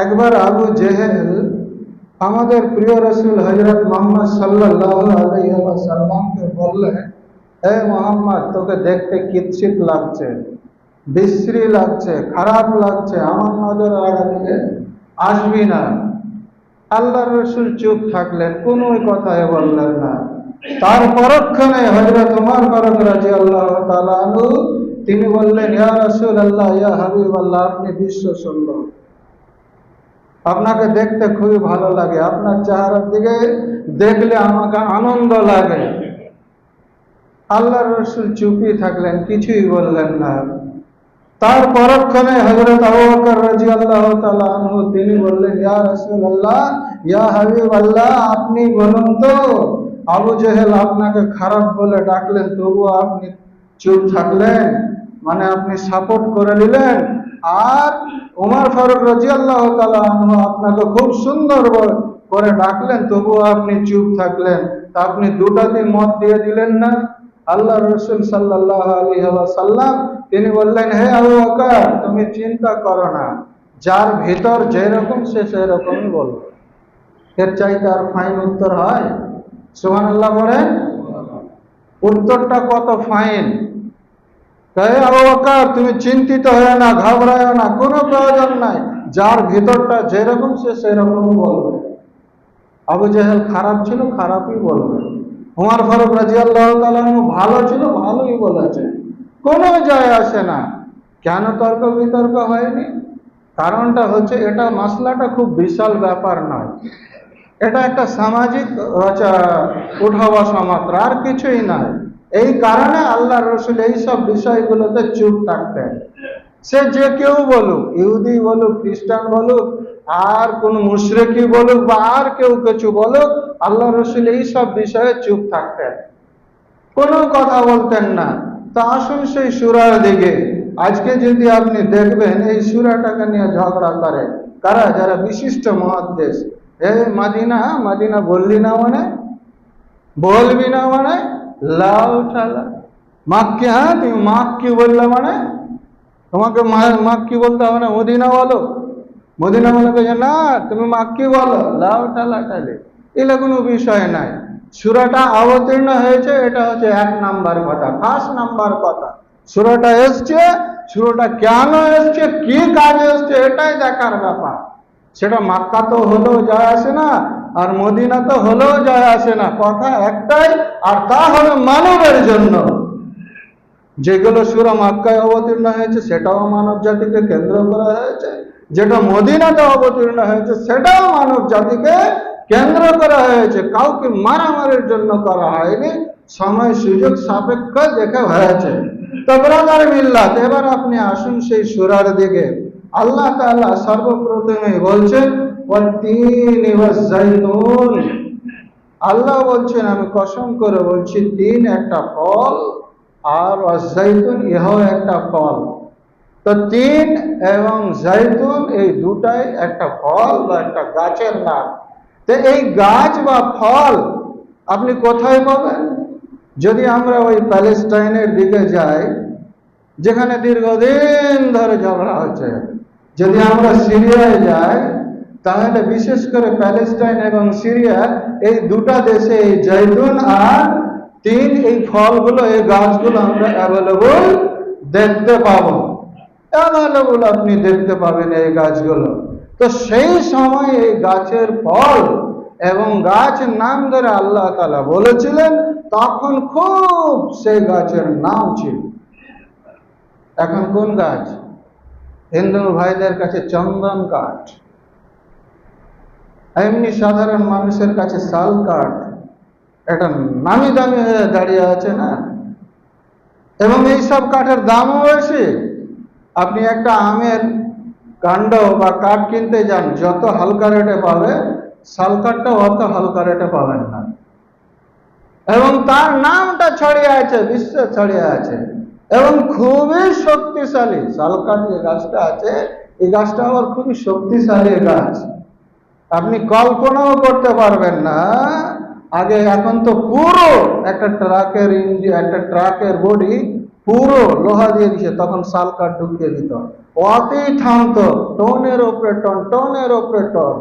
একবার আবু জেহেল আমাদের প্রিয় রসুল হযরত মুহাম্মদ সাল্লাল্লাহু আলাইহি ওয়াসাল্লামকে বললেন, হে মোহাম্মদ, তোকে দেখতে কিচ্ছিত লাগছে, বিশ্রী লাগছে, খারাপ লাগছে, আমার নজরের আড়া থেকে আসবি না। আল্লাহর রসুল চুপ থাকলেন, কোনো কথাই বললেন না। তার পরক্ষণে হযরত ওমর ফারুক রাদিয়াল্লাহু তাআলা আনহু তিনি বললেন, ইয়া রাসূলুল্লাহ, ইয়া হাবিবাল্লাহ, আপনি বিশ্ব সুন্দর, আপনাকে দেখতে খুবই ভালো লাগে, আপনার চেহারার দিকে দেখলে আমাকে আনন্দ লাগে। আল্লাহর রসুল চুপই থাকলেন, কিছুই বললেন না। তার পরক্ষণে হযরত আবু বকর রাদিয়াল্লাহু তাআলা আনহু তিনি বললেন, ইয়া রাসূলুল্লাহ, ইয়া হাবিবাল্লাহ, আপনি বলুন তো, আবু জেহেল আপনাকে খারাপ বলে ডাকলেন, তবুও আপনি চুপ থাকলেন, মানে আপনি সাপোর্ট করে নিলেন। আর ওমর ফারুক রাদিয়াল্লাহু তাআলা আনহু আপনাকে খুব সুন্দর করে ডাকলেন, তবুও আপনি চুপ থাকলেন। তা আপনি দুটাতে মত দিয়ে দিলেন না? আল্লাহ রসুল সাল্লাল্লাহু আলাইহি ওয়াসাল্লাম তিনি বললেন, হে আবু বকর, তুমি চিন্তা করো না, যার ভিতর যেরকম সে সেরকমই বলবে। এর চাইতে আর ফাইন উত্তর হয়? সুবহানাল্লাহ বলেন। উত্তরটা কত ফাইন! হে আবু বকর, তুমি চিন্তিত হয়ে না, ঘাবড়ায় না, কোনো প্রয়োজন নাই, যার ভিতরটা যেরকম সে সেরকমই বলবে। আবু জেহেল খারাপ ছিল, খারাপই বলবে। ওমর ফারুক রাদিয়াল্লাহু তাআলা ভালো ছিল, ভালোই বলেছে, কোনো যায় আসে না। কেন তর্ক বিতর্ক হয়নি? কারণটা হচ্ছে, এটা মাসলাটা খুব বিশাল ব্যাপার নয়, এটা একটা সামাজিক উঠা বসা মাত্র, আর কিছুই নয়। এই কারণে আল্লাহ রসুল এইসব বিষয়গুলোতে চুপ থাকতেন। সে যে কেউ বলুক, ইহুদি বলুক, খ্রিস্টান বলুক, আর কোন মুশরিকি বলুক, বা আর কেউ কিছু বলুক, আল্লাহ রসুল এইসব বিষয়ে চুপ থাকতেন, কোনো কথা বলতেন না। তা আসুন সেই সূরার দিকে। আজকে যদি আপনি দেখবেন, এই সূরাটাকে নিয়ে ঝগড়া করে কারা? যারা বিশিষ্ট মুহাদ্দিস। মাদিনা মাদিনা বললি না মানে, বলবি না মানে, লাউ ঠালা মাক্কি। হ্যাঁ, তুমি মাক্কি বললে মানে তোমাকে মাক্কি বলতে হবে না, মদিনা বলো। মদিনা বলে যে না, তুমি মাক্কি বলো, লাউ ঠালা ঠালে, এগুলো কোনো বিষয় নাই। সূরাটা অবতীর্ণ হয়েছে, এটা হচ্ছে 1 নাম্বার কথা, ফার্স্ট নাম্বার কথা। সূরাটা এসছে, সূরাটা কেন এসছে, কি কাজে এসছে, এটাই দেখার ব্যাপার। সেটা মক্কা তো হলেও যায় আসে না, আর মদিনা তো হলেও যায় আসে না, কথা একটাই, আর তা হলো মানবের জন্য। যেগুলো সূরা মক্কায় অবতীর্ণ হয়েছে সেটাও মানব জাতিকে কেন্দ্র করা হয়েছে, যেটা মদিনাতে অবতীর্ণ হয়েছে সেটাও মানব জাতিকে কেন্দ্র করা হয়েছে। কাউকে মারামারির জন্য করা হয়নি, সময় সুযোগ সাপেক্ষ দেখে হয়েছে। তো ব্রাদার মিল্লাত, এবার আপনি আসুন সেই সূরার দিকে। আল্লাহ তাআলা সর্বপ্রথমে বলছেন, ওয়াত-তিনি ওয়াজ-জাইতুন। আল্লাহ বলছেন, আমি কসম করে বলছি, তিন একটা ফল, আর ওয়াজ-জাইতুন ইহাও একটা ফল। তো তিন এবং জাইতুন এই দুটাই একটা ফল বা একটা গাছের নাম। তো এই গাছ বা ফল আপনি কোথায় পাবেন? যদি আমরা ওই প্যালেস্টাইনের দিকে যাই, যেখানে দীর্ঘদিন ধরে ঝগড়া হচ্ছে, যদি আমরা সিরিয়ায় যাই, তাহলে বিশেষ করে প্যালেস্টাইন এবং সিরিয়া, এই দুটা দেশে এই জৈতুন আর তিন, এই ফলগুলো, এই গাছগুলো আমরা অ্যাভেলেবল দেখতে পাবো। অ্যাভেলেবল আপনি দেখতে পাবেন এই গাছগুলো। তো সেই সময় এই গাছের ফল এবং গাছের নাম ধরে আল্লাহ তাআলা বলেছিলেন, তখন খুব সেই গাছের নাম ছিল। এখন কোন গাছ? হিন্দু ভাইদের কাছে চন্দন কাঠ, এমনি সাধারণ মানুষের কাছে শাল কাঠ, এটা নামি দামি হয়ে দাঁড়িয়ে আছে না? এবং এইসব কাঠের দামও বেশি। আপনি একটা আমের কাণ্ড বা কাঠ কিনতে যান, যত হালকা রেটে পাবে, শাল কাঠটা অত হালকা রেটে পাবেন না। এবং তার নামটা ছড়িয়ে আছে, বিশ্বে ছড়িয়ে আছে, এবং খুবই শক্তিশালী। শাল কাঠ যে গাছটা আছে, এই গাছটা আবার খুবই শক্তিশালী গাছ, আপনি কল্পনাও করতে পারবেন না। আগে, এখন তো পুরো একটা ট্রাকের ইঞ্জিন, একটা ট্রাকের বডি পুরো লোহা দিয়ে দিছে, তখন শাল কাঠ ঢুকিয়ে দিত, অতি থামতো, টনের ওপরে টন, টনের ওপরে টন।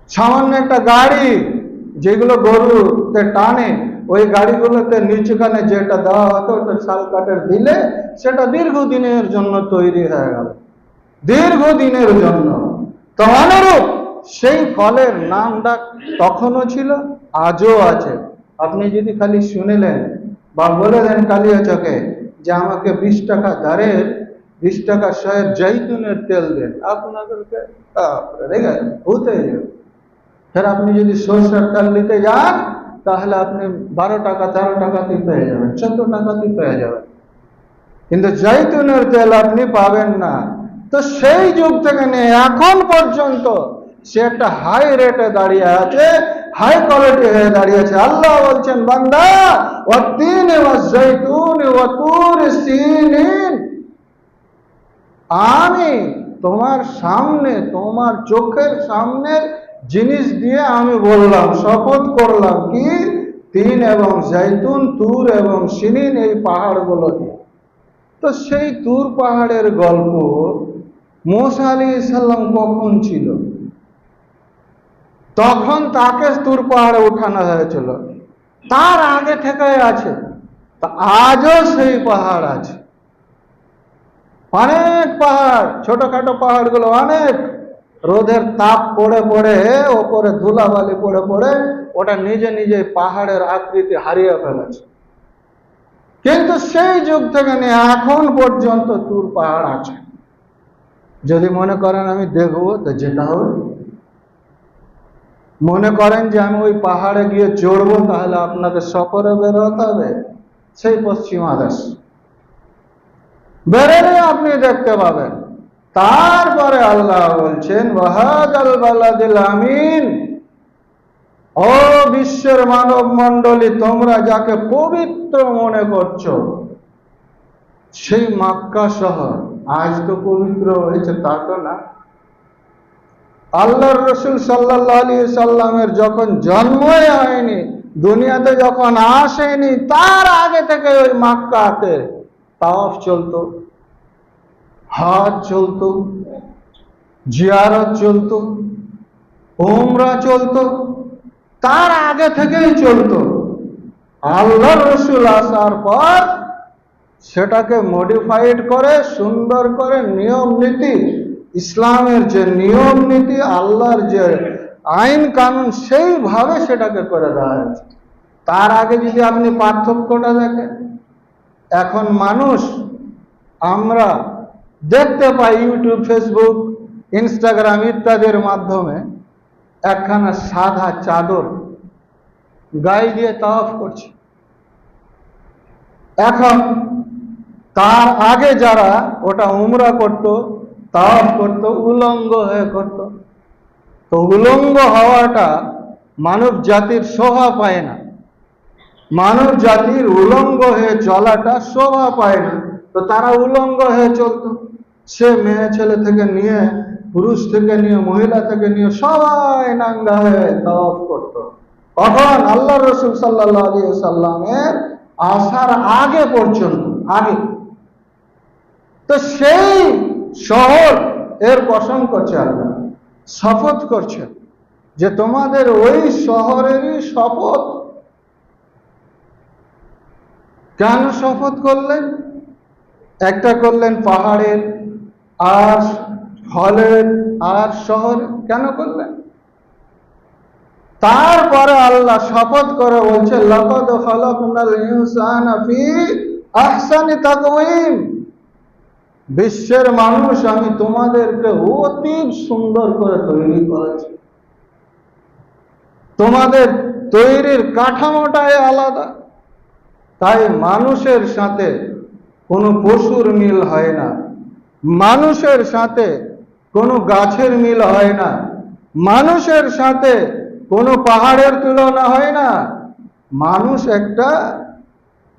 সামান্য একটা গাড়ি যেগুলো গরুতে টানে, ওই গাড়িগুলোতে নিচুখানে যেটা দেওয়া হতো ওটা শাল কাঠের দিলে সেটা দীর্ঘদিনের জন্য তৈরি হয়ে গেল, দীর্ঘদিনের জন্য। তো অনুরূপ সেই ফলের নাম ডাক তখনও ছিল, আজও আছে। আপনি যদি খালি শুনিলেন বা বলে দেন কালিয়া চকে যে আমাকে 20 টাকা দাঁড়ের 20 টাকা শয়ের জৈতুনের তেল দেন, আপনাদেরকে রেগে ভূত হয়ে যাবে। ফের আপনি যদি সরষের তেল নিতে যান তাহলে আপনি 12 টাকা 13 টাকাতেই পেয়ে যাবেন, 14 টাকাতেই পেয়ে যাবেন, কিন্তু জৈতুনের তেল আপনি পাবেন না। তো সেই যুগ থেকে নিয়ে এখন পর্যন্ত সে একটা হাই রেটে দাঁড়িয়ে আছে, হাই কোয়ালিটি হয়ে দাঁড়িয়ে আছে। আল্লাহ বলছেন, বান্দা ওয়াত্তিন ওয়াজ্জাইতুন ওয়া তুর সিনিন, আমি তোমার সামনে, তোমার চোখের সামনে জিনিস দিয়ে আমি বললাম, শপথ করলাম কি, তিন এবং জৈতুন, তুর এবং সিনিন, এই পাহাড়গুলো দিয়ে। তো সেই তুর পাহাড়ের গল্প মুসা আলাইহিস সালাম কখন ছিল? তখন তাকে তুর পাহাড়ে উঠানো হয়েছিল, তার আগে থেকে আছে। তা আজও সেই পাহাড় আছে, অনেক পাহাড়, ছোটখাটো পাহাড়গুলো অনেক, রোদের তাপ পড়ে পড়ে, ওপরে ধুলাবালি পড়ে পড়ে ওটা নিজে নিজে পাহাড়ের আকৃতি হারিয়ে ফেলেছে। কিন্তু সেই যুগ থেকে নিয়ে এখন পর্যন্ত তুর পাহাড় আছে। যদি মনে করেন আমি দেখবো তো যেটা হবে, মনে করেন যে আমি ওই পাহাড়ে গিয়ে চড়বো, তাহলে আপনাকে সফরে বেরোতে হবে সেই পশ্চিমা দেশ, বেরোলে আপনি দেখতে পাবেন। তারপরে আল্লাহ বলছেন, ওয়াহাদাল বালাদিল আমিন, ও বিশ্বের মানব মণ্ডলী, তোমরা যাকে পবিত্র মনে করছো, সেই মক্কা শহর আজ তো পবিত্র হয়েছে তা তো না। আল্লাহর রাসূল সাল্লাল্লাহু আলাইহি সাল্লামের যখন জন্মই হয়নি, দুনিয়াতে যখন আসেনি, তার আগে থেকে ওই মক্কাতে তাওয়াফ চলতো, হজ চলতো, জিয়ারত চলতো, উমরা চলতো, তার আগে থেকেই চলতো। আল্লাহর রাসূল আসার পর সেটাকে মডিফাইড করে, সুন্দর করে, নিয়ম নীতি, ইসলামের যে নিয়ম নীতি, আল্লাহর যে আইন কানুন, সেইভাবে সেটাকে করে দেওয়া হয়েছে। তার আগে যদি আপনি পার্থক্যটা দেখেন, এখন মানুষ, আমরা দেখতে পাই ইউটিউব, ফেসবুক, ইনস্টাগ্রাম ইত্যাদির মাধ্যমে একখানা সাদা চাদর গায়ে দিয়ে তাওয়াফ করছে। এখন তার আগে যারা ওটা উমরা করত, তাওয়াফ করত, উলঙ্গ হয়ে করত। তো উলঙ্গ হওয়াটা মানব জাতির শোভা পায় না, মানব জাতির উলঙ্গ হয়ে চলাটা শোভা পায় না। তো তারা উলঙ্গ হয়ে চলত, সে মেয়ে ছেলে থেকে নিয়ে, পুরুষ থেকে নিয়ে, মহিলা থেকে নিয়ে সবাই নাঙ্গা হয়ে তাওয়াফ করত। কখন? আল্লাহর রাসূল সাল্লাল্লাহু আলাইহি সাল্লামের আসার আগে পর্যন্ত, আগে। তো সেই শহর এর কসম করছে আল্লাহ, শপথ করছে যে তোমাদের ওই শহরেরই শপথ। কেন শপথ করলেন? একটা করলেন পাহাড়ের, আর ফলের, আর শহর, কেন করলেন? তারপরে আল্লাহ শপথ করে বলছে, লাকাদ খালাকনাল ইনসানা ফি আহসানি তাকওয়িম, বিশ্বের মানুষ, আমি তোমাদেরকে অতি সুন্দর করে তৈরি করেছি। তোমাদের তৈরির কাঠামোটাই আলাদা। তাই মানুষের সাথে কোনো পশুর মিল হয় না, মানুষের সাথে কোনো গাছের মিল হয় না, মানুষের সাথে কোনো পাহাড়ের তুলনা হয় না। মানুষ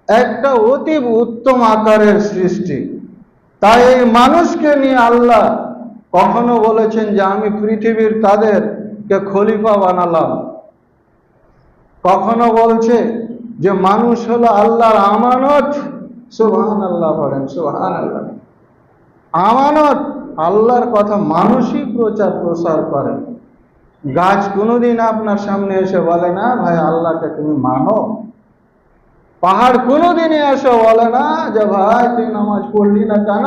একটা অতি উত্তম আকারের সৃষ্টি। তাই এই মানুষকে নিয়ে আল্লাহ কখনো বলেছেন যে আমি পৃথিবীর তাদেরকে খলিফা বানালাম, কখনো বলছে যে মানুষ হলো আল্লাহর আমানত। সুবহানাল্লাহ বলেন, সুবহানাল্লাহ। আমানত, আল্লাহর কথা মানুষই প্রচার প্রসার করে। গাছ কোনোদিন আপনার সামনে এসে বলে না ভাই আল্লাহকে তুমি মানো। পাহাড় কোনোদিনই এসে বলে না যে ভাই তুই নামাজ পড়লি না কেন।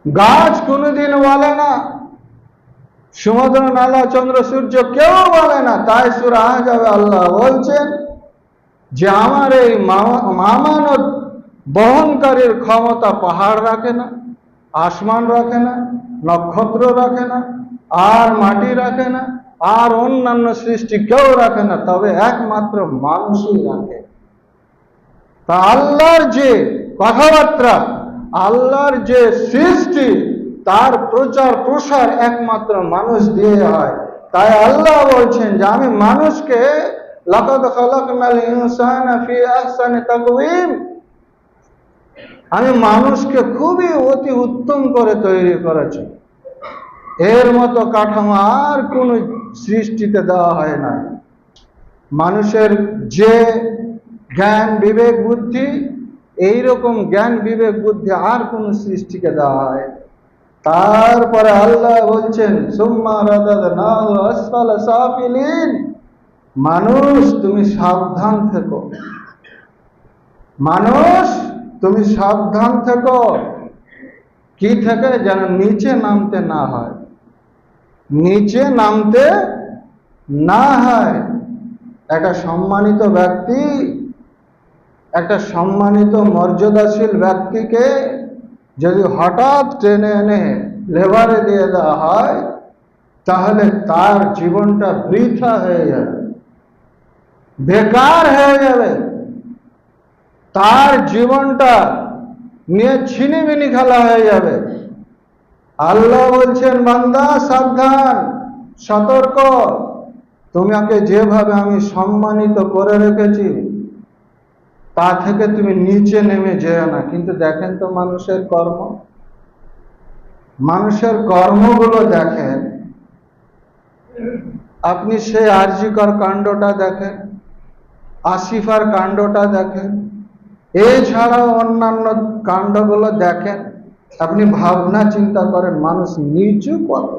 গাছ কোনোদিন বলে না, সমুদ্র নালা চন্দ্র সূর্য কেউ বলে না। তাই সূরা আহজাবে আল্লাহ বলছেন যে আমার এই আমানত বহনকারীর ক্ষমতা পাহাড় রাখে না, আসমান রাখে না, নক্ষত্র রাখে না, আর মাটি রাখে না, আর অন্যান্য সৃষ্টি কেউ রাখে না, তবে একমাত্র মানুষই রাখে। তা আল্লাহর যে কথাবার্তা, আল্লাহর যে সৃষ্টি, তার প্রচার প্রসার একমাত্র মানুষ দিয়ে হয়। তাই আল্লাহ বলছেন যে আমি মানুষকে লাকাদ খালাকনাল ইনসানা ফি আহসানি তাকওয়িম, আমি মানুষকে খুবই অতি উত্তম করে তৈরি করেছি। এর মতো কাঠামো আর কোন সৃষ্টিতে দেওয়া হয় না। মানুষের যে জ্ঞান বিবেক বুদ্ধি, এইরকম জ্ঞান বিবেক বুদ্ধি আর কোন সৃষ্টিকে দেওয়া হয়। তারপরে আল্লাহ বলছেন সুম্মা রাদাদনাহু আসফালা সাফিলিন, মানুষ তুমি সাবধান থেকো, মানুষ তুমি সাবধান থেকো। কি থেকে? যেন নিচে নামতে না হয়, নিচে নামতে না হয়। একটা সম্মানিত ব্যক্তি, একটা সম্মানিত মর্যাদাশীল ব্যক্তিকে যদি হঠাৎ টেনে এনে লেবারে দিয়ে দেওয়া হয়, তাহলে তার জীবনটা বৃথা হয়ে যাবে, বেকার হয়ে যাবে। তার জীবনটা নিয়ে ছিনিমিনি খেলা হয়ে যাবে। আল্লাহ বলছেন বান্দা সাবধান, সতর্ক, তোমাকে যেভাবে আমি সম্মানিত করে রেখেছি তা থেকে তুমি নিচে নেমে যেও না। কিন্তু দেখেন তো মানুষের কর্ম, মানুষের কর্মগুলো দেখেন। আপনি সেই আরজিকর কাণ্ডটা দেখেন, আসিফার কাণ্ডটা দেখেন, এছাড়াও অন্যান্য কাণ্ডগুলো দেখেন। আপনি ভাবনা চিন্তা করেন মানুষ নিচু কত।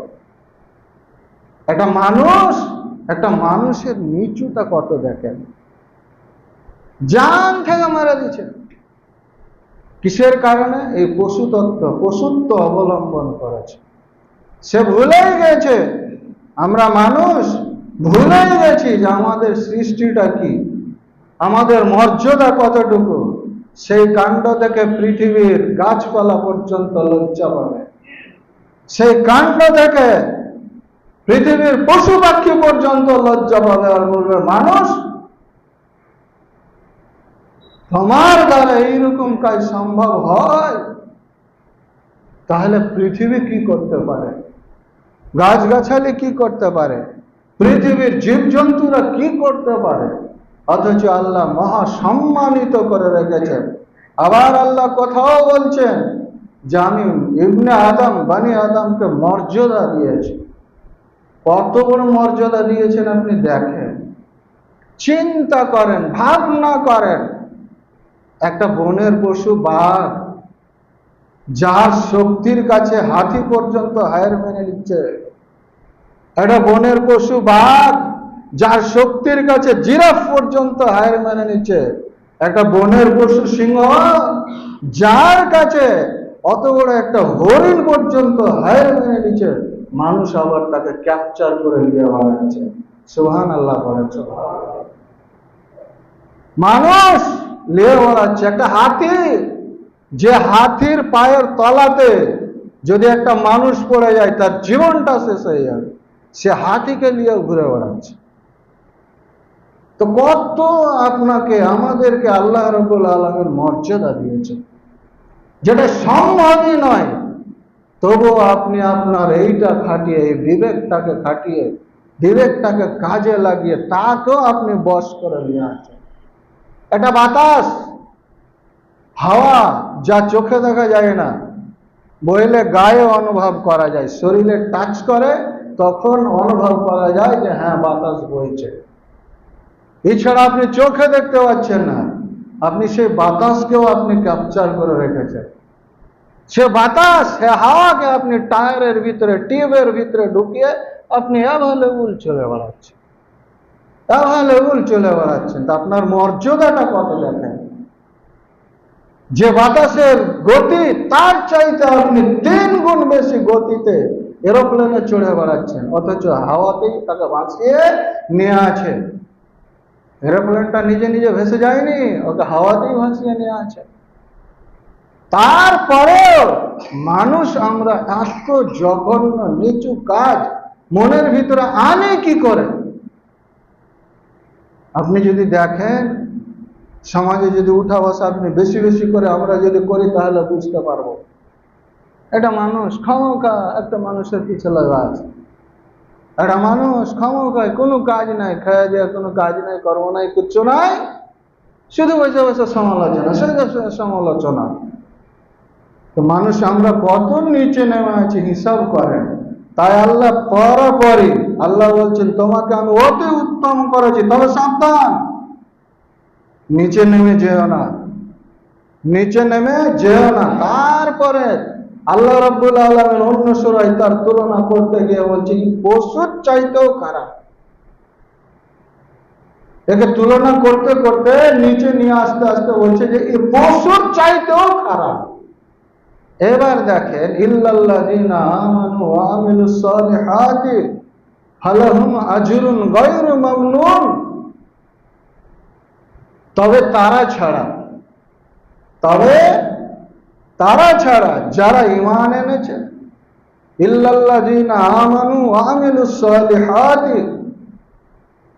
একটা মানুষের নিচুটা কত দেখেন। জান থেকে মারা দিচ্ছে কিসের কারণে? এই পশুত্ব অবলম্বন করেছে। সে ভুলেই গেছে, আমরা মানুষ ভুলেই গেছি যে আমাদের সৃষ্টিটা কি, আমাদের মর্যাদা কতটুকু। সেই কাণ্ড থেকে পৃথিবীর গাছপালা পর্যন্ত লজ্জা পাবে, সেই কাণ্ড থেকে পৃথিবীর পশু পাখি পর্যন্ত লজ্জা পাবে আর বলবে মানুষ তোমার দ্বারা এইরকম কাজ সম্ভব হয়? তাহলে পৃথিবী কি করতে পারে, গাছগাছালি কি করতে পারে, পৃথিবীর জীবজন্তুরা কি করতে পারে? অথচ আল্লাহ মহা সম্মানিত করে রেখেছেন। আবার আল্লাহ কথাও বলছেন যে আমি ইবনে আদম, বানি আদমকে মর্যাদা দিয়েছি। কত বড় মর্যাদা দিয়েছেন আপনি দেখেন, চিন্তা করেন, ভাবনা করেন। একটা বনের পশু বাঘ, যার শক্তির কাছে হাতি পর্যন্ত হার মেনে নিচ্ছে। একটা বনের পশু বাঘ, যার শক্তির কাছে জিরাফ পর্যন্ত হার মেনে নিচ্ছে। একটা বনের পশু সিংহ, যার কাছে অত বড় একটা হরিণ পর্যন্ত হার মেনে নিচ্ছে। মানুষ আবার তাকে ক্যাপচার করে নিয়ে বানাচ্ছে। সুবহানাল্লাহ বলেন, সুবহানাল্লাহ। মানুষ নিয়ে বানাচ্ছে একটা হাতি, যে হাতির পায়ের তলাতে যদি একটা মানুষ পড়ে যায় তার জীবনটা শেষ হয়ে যাবে, সে হাতিকে নিয়ে ঘুরে বেড়াচ্ছে। তো কত আপনাকে আমাদেরকে আল্লাহ রাব্বুল আলামিন মর্যাদা দিয়েছে, যেটা সম্ভবই নয়। তবু আপনি আপনার এইটা খাটিয়ে, এই বিবেকটাকে খাটিয়ে, বিবেকটাকে কাজে লাগিয়ে তাকেও আপনি বশ করে নিয়ে আছেন। এটা বাতাস, হাওয়া, যা চোখে দেখা যায় না, বইলে গায়ে অনুভব করা যায়, শরীরে টাচ করে তখন অনুভব করা যায় যে হ্যাঁ বাতাস বইছে। এছাড়া আপনি চোখে দেখতে পাচ্ছেন না, আপনি সেই বাতাসকেও আপনি ক্যাপচার করে রেখেছেন। সে বাতাস, সে হাওয়াকে আপনি টায়ারের ভিতরে, টিউবের ভিতরে ঢুকিয়ে আপনি অ্যাভেলেবল চলে বেড়াচ্ছেন, অ্যাভেলেবল চলে বেড়াচ্ছেন। তা আপনার মর্যাদাটা কত দেখেন। যে বাতাসের গতি তার চাইতে আপনি 3 গুণ বেশি গতিতে এরোপ্লেনে চড়ে বেড়াচ্ছেন, অথচ হাওয়াতেই তাকে ভাসিয়ে নিয়ে আছে। এরোপ্লেনটা নিজে নিজে ভেসে যায়নি, ওকে হাওয়াতেই ভাসিয়ে নিয়ে আছে। তারপরেও মানুষ আমরা এত জঘন্য নিচু কাজ মনের ভিতরে আনে কি করে? আপনি যদি দেখেন সমাজে যদি উঠা বসা আপনি বেশি বেশি করে আমরা যদি করি তাহলে বুঝতে পারবো এটা মানুষ খামোখা একটা মানুষের পিছে লাগা আছে। একটা মানুষ খামোখায় কোনো কাজ নাই, খাওয়া দেওয়া কোনো কাজ নাই, কর্ম নাই, কিচ্ছু নাই, শুধু বসে বসে সমালোচনা, শুধু সমালোচনা। তো মানুষ আমরা কত নিচে নেমে আছি হিসাব করেন। তাই আল্লাহ পরপরই আল্লাহ বলছেন তোমাকে আমি অতি উত্তম করেছি, তবে সাবধান, নিচে নেমে যেও না, নিচে নেমে যেও না। তারপরে আল্লাহ রাব্বুল আলামিন অন্য সূরায় তার তুলনা করতে গিয়ে বলছে পশুর চাইতেও খারাপ। একে তুলনা করতে করতে নিচে নিয়ে আসতে আসতে বলছে যে এই পশুর চাইতেও খারাপ। এবার দেখেন ইল্লাল্লাযীনা আমানু ওয়া আমিলুস সালিহাতি ফালাহুম আজরুন গায়রু মামনুন। তবে তারা ছাড়া যারা ঈমান এনেছে, ইল্লাল্লাযীনা আমানু ওয়া আমিলুস সালিহাতি,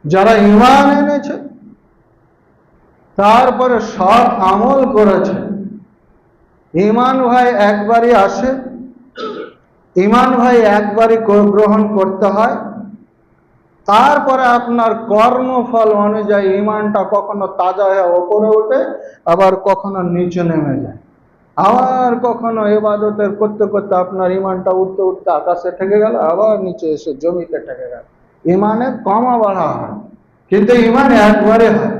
যারা ঈমান এনেছে তারপরে সৎ আমল করেছে। ঈমান ভাই একবারই আসে, ঈমান ভাই একবারই গ্রহণ করতে হয়। তারপরে আপনার কর্মফল অনুযায়ী ঈমানটা কখনো তাজা হয়ে ওপরে ওঠে, আবার কখনো নিচে নেমে যায়, আবার কখনো ইবাদতের করতে করতে আপনার ঈমানটা উঠতে উঠতে আকাশে ঠেকে গেল, আবার নিচে এসে জমিতে ঠেকে গেল। ঈমানে কমা বাড়া হয়, কিন্তু ঈমান একবারে হয়।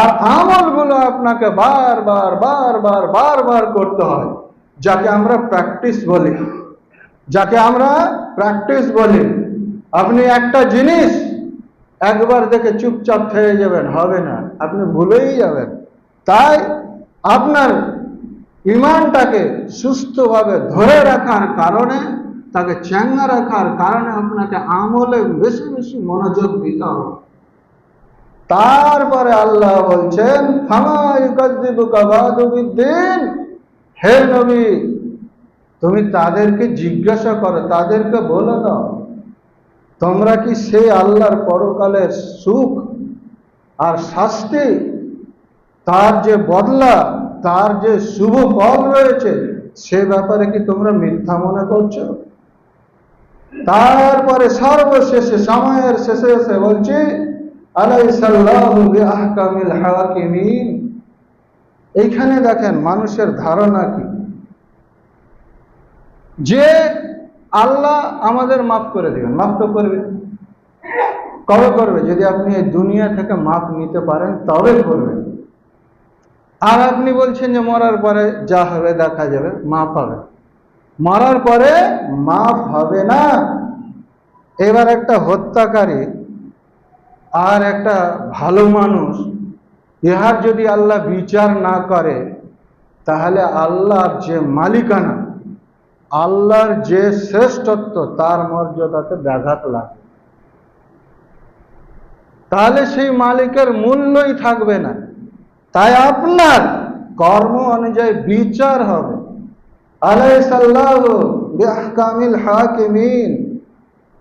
আর আমলগুলো আপনাকে বারবার করতে হয়, যাকে আমরা প্র্যাকটিস বলি। আপনি একটা জিনিস একবার দেখে চুপচাপ থেকে যাবেন, হবে না, আপনি ভুলেই যাবেন। তাই আপনার ঈমানটাকে সুস্থভাবে ধরে রাখার কারণে, তাকে চাঙ্গা রাখার কারণে আপনাকে আমলে বেশি বেশি মনোযোগ দিতে হবে। তারপরে আল্লাহ বলছেন ফামা ইউকাযযিবুকা বা'দু বিদ্দীন, হে নবী তুমি তাদেরকে জিজ্ঞাসা করো, তাদেরকে বলে দাও তোমরা কি সেই আল্লাহর পরকালের সুখ আর শাস্তি, তার যে বদলা, তার যে শুভ ফল রয়েছে, সে ব্যাপারে কি তোমরা মিথ্যা মনে করছো? তারপরে সর্বশেষে সময়ের শেষে এসে বলছে আলাইসাল্লাহু বিআহকামিল হাকিমিন। এইখানে দেখেন মানুষের ধারণা কি, যে আল্লাহ আমাদের মাফ করে দিবেন। মাফ তো করবে, কবে করবে? যদি আপনি এই দুনিয়া থেকে মাফ নিতে পারেন তবে করবেন। আর আপনি বলছেন যে মরার পরে যা হবে দেখা যাবে, মাফ হবে। মরার পরে মাফ হবে না। এবার একটা হত্যাকারী আর একটা ভালো মানুষ, ইহার যদি আল্লাহ বিচার না করে, তাহলে আল্লাহর যে মালিকানা, আল্লাহর যে শ্রেষ্ঠত্ব, তার মর্যাদাতে ব্যাঘাত লাগবে। তাহলে সেই মালিকের মূল্যই থাকবে না। তাই আপনার কর্ম অনুযায়ী বিচার হবে। আলাইসাল্লাহু বিআহকামিল হাকিমিন।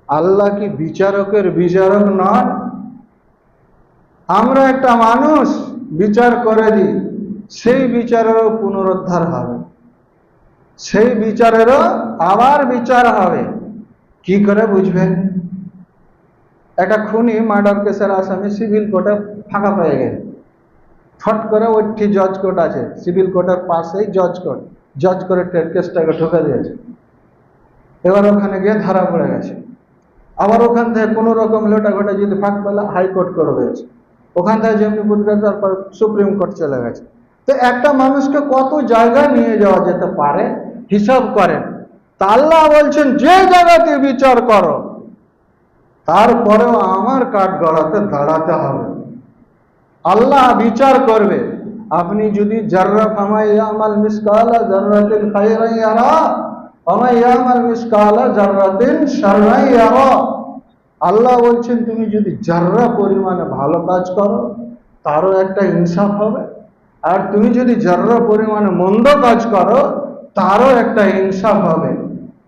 আল্লাহ কি বিচারকের বিচারক নন? আমরা একটা মানুষ বিচার করে দিই, সেই বিচারেরও পুনরুদ্ধার হবে, সেই বিচারেরও আবার বিচার হবে। কি করে বুঝবেন? একটা খুনি মার্ডার কেসের আসামি সিভিল কোর্টে ফাঁকা পেয়ে গেছে, ফট করে ওইটি জজ কোর্ট আছে, সিভিল কোর্টের পাশেই জজ কোর্টের কেসটাকে ঢুকে দিয়েছে। এবার ওখানে গিয়ে ধরা পড়ে গেছে। আবার ওখান থেকে কোনো রকম লোটা ঘটে যদি ফাঁক পেলা হাইকোর্ট করে দিয়েছে, ওখান থেকে যেমনি বুঝবে তারপর সুপ্রিম কোর্ট চলে গেছে। তো একটা মানুষকে কত জায়গায় নিয়ে যাওয়া যেতে পারে হিসাব করেন। তা আল্লাহ বলছেন যে জায়গাতে বিচার করো তারপরেও আমার কাঠ গড়াতে দাঁড়াতে হবে। আল্লাহ বিচার করবে। আপনি যদি জাররা ফামাই ইয়ামাল মিসকালা জাররাতিন খায়রান ইয়ারা ফামাই ইয়ামাল মিসকালা জাররাতিন শাররান ইয়ারা। আল্লাহ বলছেন তুমি যদি জাররা পরিমাণে ভালো কাজ করো তারও একটা ইনসাফ হবে, আর তুমি যদি জাররা পরিমাণে মন্দ কাজ করো তারও একটা ইনসাফ হবে।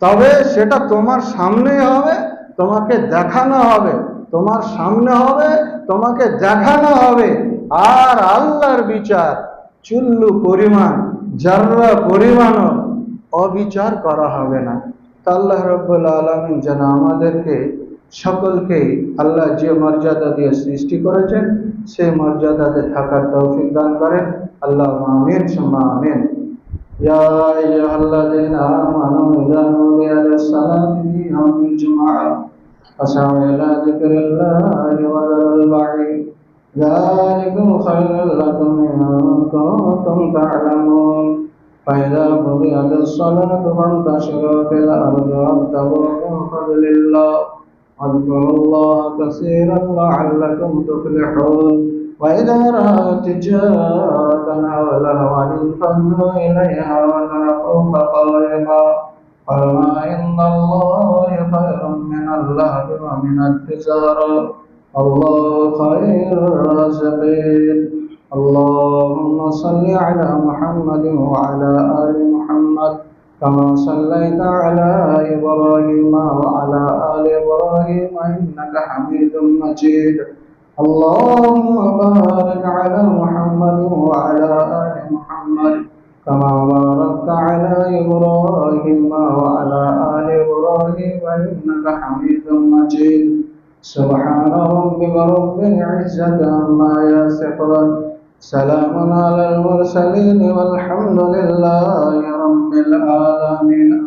তবে সেটা তোমার সামনেই হবে, তোমাকে দেখানো হবে, তোমার সামনে হবে, তোমাকে দেখানো হবে। আর আল্লাহর বিচার চুল্লু পরিমাণ জাররা পরিমাণও অবিচার করা হবে না। তা আল্লাহ রাব্বুল আলামিন যেন আমাদেরকে সকলকে আল্লাহ যে মর্যাদা দিয়ে সৃষ্টি করেছেন সেই মর্যাদাতে থাকার তৌফিক দান করেন। আল্লাহ আমিন সুম্মা আমিন। ইয়া আইয়ুহাল্লাযীনা আমানু ইযা নুদিয়া লিস-সালাতি মিন ইয়াউমিল জুমআহ ফাসআউ ইলা যিকরিল্লাহি ওয়া যারুল বা'i যালিকুম খায়রুল লাকুম ইন কুনতুম তা'লামুন। فإذا قضيت الصلاة فانتشروا في الأرض وابتغوا من فضل الله واذكروا الله كثيرا لعلكم تفلحون. وإذا رأوا تجارة أو لهوا انفضوا إليها وتركوك قائما قل ما عند الله خير من اللهو ومن التجارة الله خير الرازقين. اللهم صل على محمد وعلى آل محمد كما صليت على إبراهيم وعلى آل إبراهيم إنك حميد مجيد. اللهم بارك على محمد وعلى آل محمد كما باركت على إبراهيم وعلى آل إبراهيم إنك حميد مجيد. سبحان ربك رب العزة عما يصفون سلام على المرسلين والحمد لله رب العالمين.